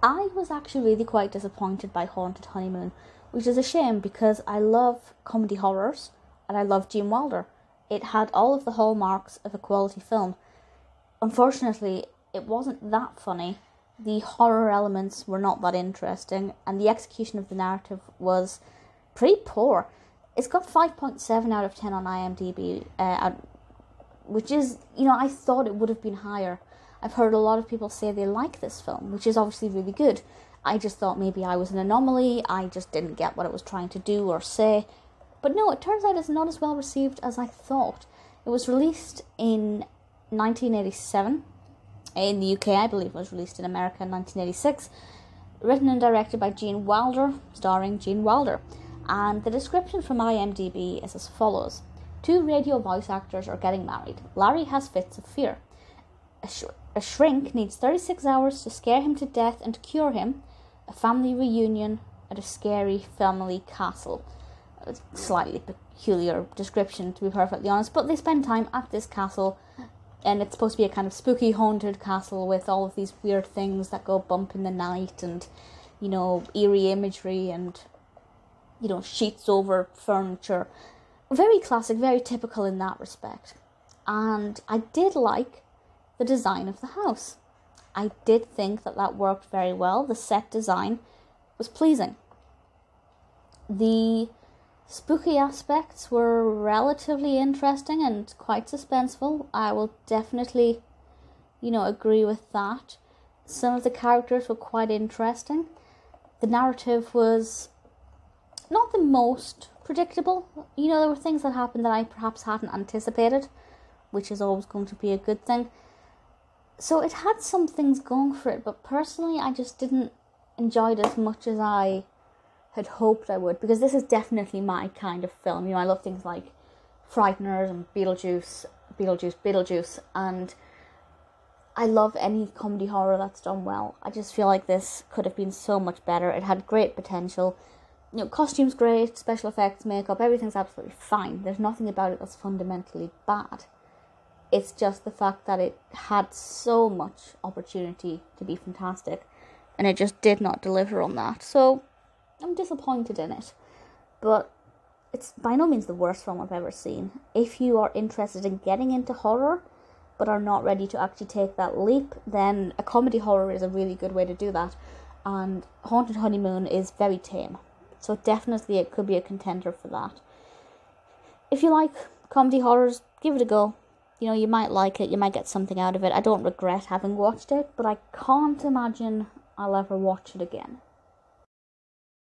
I was actually really quite disappointed by Haunted Honeymoon, which is a shame because I love comedy horrors and I love Gene Wilder. It had all of the hallmarks of a quality film. Unfortunately, it wasn't that funny. The horror elements were not that interesting, and the execution of the narrative was pretty poor. It's got 5.7 out of 10 on IMDb, which is, I thought it would have been higher. I've heard a lot of people say they like this film, which is obviously really good. I just thought maybe I was an anomaly, I just didn't get what it was trying to do or say. But no, it turns out it's not as well received as I thought. It was released in 1987. In the UK, I believe it was released in America in 1986. Written and directed by Gene Wilder, starring Gene Wilder. And the description from IMDb is as follows. 2 radio voice actors are getting married. Larry has fits of fear. A shrink needs 36 hours to scare him to death and to cure him. A family reunion at a scary family castle. A slightly peculiar description, to be perfectly honest, but they spend time at this castle, and it's supposed to be a kind of spooky, haunted castle with all of these weird things that go bump in the night and, eerie imagery and, sheets over furniture. Very classic, very typical in that respect. And I did like the design of the house. I did think that worked very well. The set design was pleasing. The spooky aspects were relatively interesting and quite suspenseful. I will definitely, agree with that. Some of the characters were quite interesting. The narrative was not the most predictable. There were things that happened that I perhaps hadn't anticipated, which is always going to be a good thing. So it had some things going for it, but personally I just didn't enjoy it as much as I had hoped I would, because this is definitely my kind of film. I love things like Frighteners and Beetlejuice, and I love any comedy horror that's done well. I just feel like this could have been so much better. It had great potential. Costumes great, special effects, makeup, everything's absolutely fine. There's nothing about it that's fundamentally bad. It's just the fact that it had so much opportunity to be fantastic, and it just did not deliver on that. So I'm disappointed in it. But it's by no means the worst film I've ever seen. If you are interested in getting into horror, but are not ready to actually take that leap, then a comedy horror is a really good way to do that. And Haunted Honeymoon is very tame. So definitely it could be a contender for that. If you like comedy horrors, give it a go. You might like it, you might get something out of it. I don't regret having watched it, but I can't imagine I'll ever watch it again.